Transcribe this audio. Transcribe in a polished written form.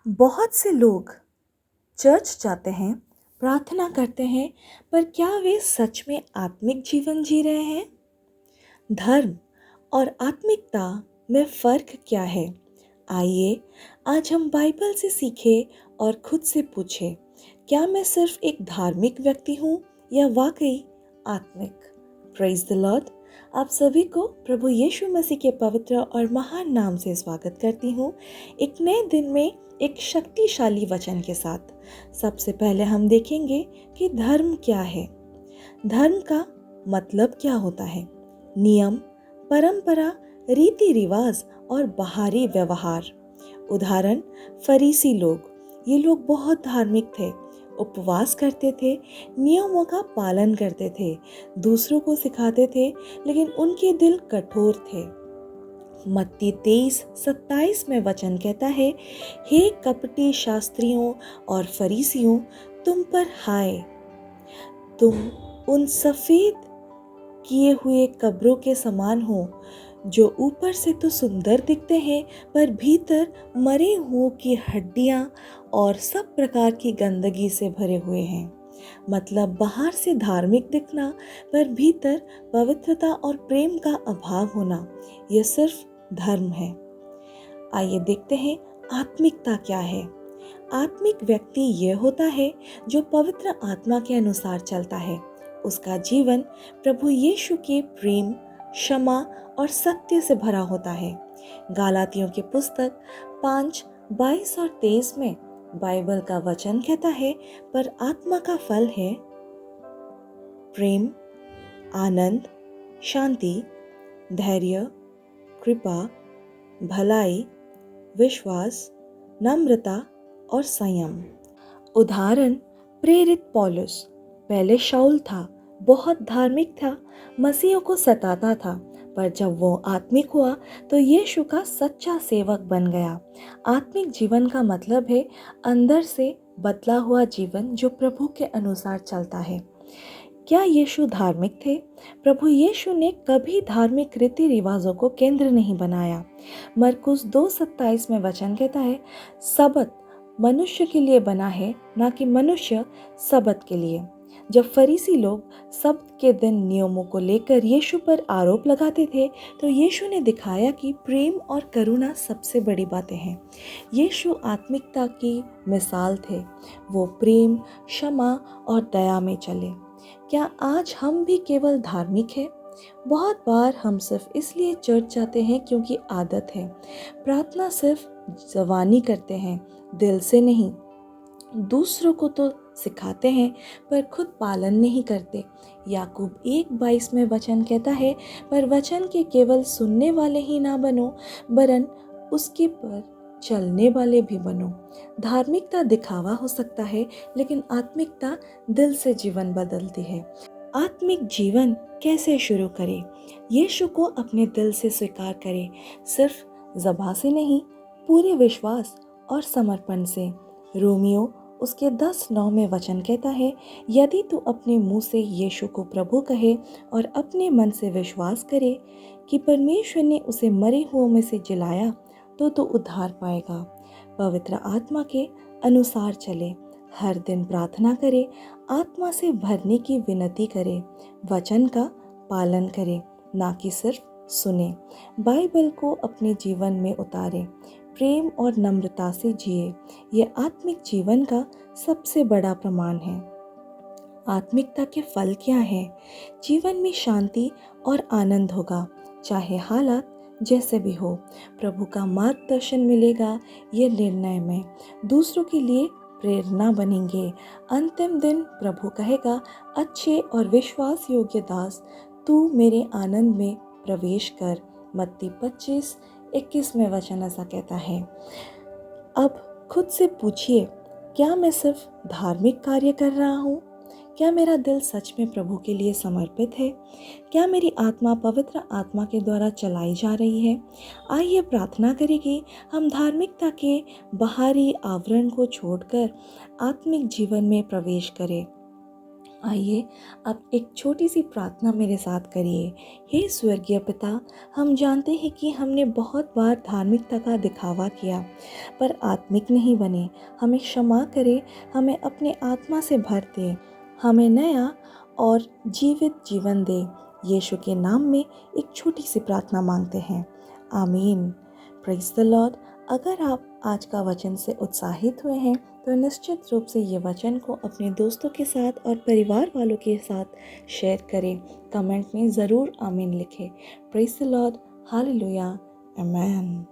बहुत से लोग चर्च जाते हैं, प्रार्थना करते हैं, पर क्या वे सच में आत्मिक जीवन जी रहे हैं? धर्म और आत्मिकता में फ़र्क क्या है? आइए आज हम बाइबल से सीखें और खुद से पूछें, क्या मैं सिर्फ एक धार्मिक व्यक्ति हूँ या वाकई आत्मिक? Praise the Lord. आप सभी को प्रभु यीशु मसीह के पवित्र और महान नाम से स्वागत करती हूँ, एक नए दिन में एक शक्तिशाली वचन के साथ। सबसे पहले हम देखेंगे कि धर्म क्या है। धर्म का मतलब क्या होता है? नियम, परंपरा, रीति रिवाज और बाहरी व्यवहार। उदाहरण, फरीसी लोग। ये लोग बहुत धार्मिक थे, उपवास करते थे, नियमों का पालन करते थे, दूसरों को सिखाते थे, लेकिन उनके दिल कठोर थे। मत्ती 23:27 में वचन कहता है, हे कपटी शास्त्रियों और फरीसियों, तुम पर हाय, तुम उन सफेद किए हुए कब्रों के समान हो, जो ऊपर से तो सुंदर दिखते हैं पर भीतर मरे हुओं की हड्डियां और सब प्रकार की गंदगी से भरे हुए हैं। मतलब बाहर से धार्मिक दिखना पर भीतर पवित्रता और प्रेम का अभाव होना, यह सिर्फ धर्म है। आइए देखते हैं आत्मिकता क्या है। आत्मिक व्यक्ति यह होता है जो पवित्र आत्मा के अनुसार चलता है। उसका जीवन प्रभु यीशु के प्रेम, क्षमा और सत्य से भरा होता है। गालातियों की पुस्तक 5:22 और 23 में बाइबल का वचन कहता है, पर आत्मा का फल है प्रेम, आनंद, शांति, धैर्य, कृपा, भलाई, विश्वास, नम्रता और संयम। उदाहरण, प्रेरित पौलुस पहले शाऊल था, बहुत धार्मिक था, मसीहों को सताता था, पर जब वो आत्मिक हुआ तो यीशु का सच्चा सेवक बन गया। आत्मिक जीवन का मतलब है अंदर से बदला हुआ जीवन जो प्रभु के अनुसार चलता है। क्या यीशु धार्मिक थे? प्रभु यीशु ने कभी धार्मिक रीति रिवाजों को केंद्र नहीं बनाया। मरकुस 2:27 में वचन कहता है, सबत मनुष्य के लिए बना है, ना कि मनुष्य सबत के लिए। जब फरीसी लोग सब्त के दिन नियमों को लेकर यीशु पर आरोप लगाते थे, तो यीशु ने दिखाया कि प्रेम और करुणा सबसे बड़ी बातें हैं। यीशु आत्मिकता की मिसाल थे। वो प्रेम, क्षमा और दया में चले। क्या आज हम भी केवल धार्मिक हैं? बहुत बार हम सिर्फ इसलिए चर्च जाते हैं क्योंकि आदत है। प्रार्थना सिर्फ ज़बानी करते हैं, दिल से नहीं। दूसरों को तो सिखाते हैं पर खुद पालन नहीं करते। याकूब 1:22 में वचन कहता है, पर वचन के केवल सुनने वाले ही ना बनो, वरन उसके पर चलने वाले भी बनो। धार्मिकता दिखावा हो सकता है, लेकिन आत्मिकता दिल से जीवन बदलती है। आत्मिक जीवन कैसे शुरू करें? यीशु को अपने दिल से स्वीकार करें, सिर्फ ज़बां से नहीं, पूरे विश्वास और समर्पण से। रोमियो उसके 10:9 में वचन कहता है, यदि तू अपने मुंह से यीशु को प्रभु कहे और अपने मन से विश्वास करे कि परमेश्वर ने उसे मरे हुओं में से जिलाया, तो तू उद्धार पाएगा। पवित्र आत्मा के अनुसार चले, हर दिन प्रार्थना करे, आत्मा से भरने की विनती करे, वचन का पालन करे, ना कि सिर्फ सुने। बाइबल को अपने जीवन में उतारे, प्रेम और नम्रता से जिए। ये आत्मिक जीवन का सबसे बड़ा प्रमाण है। आत्मिकता के फल क्या हैं? जीवन में शांति और आनंद होगा, चाहे हालात जैसे भी हो। प्रभु का मार्गदर्शन मिलेगा ये निर्णय में। दूसरों के लिए प्रेरणा बनेंगे। अंतिम दिन प्रभु कहेगा, अच्छे और विश्वास योग्य दास, तू मेरे आनंद में प्रवेश कर। मत्ती 25:21 में वचन ऐसा कहता है। अब खुद से पूछिए, क्या मैं सिर्फ धार्मिक कार्य कर रहा हूँ? क्या मेरा दिल सच में प्रभु के लिए समर्पित है? क्या मेरी आत्मा पवित्र आत्मा के द्वारा चलाई जा रही है? आइए प्रार्थना करें कि हम धार्मिकता के बाहरी आवरण को छोड़कर आत्मिक जीवन में प्रवेश करें। आइए अब एक छोटी सी प्रार्थना मेरे साथ करिए। हे स्वर्गीय पिता, हम जानते हैं कि हमने बहुत बार धार्मिकता का दिखावा किया पर आत्मिक नहीं बने। हमें क्षमा करें, हमें अपने आत्मा से भर दे, हमें नया और जीवित जीवन दे। यीशु के नाम में एक छोटी सी प्रार्थना मांगते हैं, आमीन। Praise the Lord. अगर आप आज का वचन से उत्साहित हुए हैं तो निश्चित रूप से ये वचन को अपने दोस्तों के साथ और परिवार वालों के साथ शेयर करें। कमेंट में ज़रूर आमीन लिखें। Praise the Lord. Hallelujah. Amen.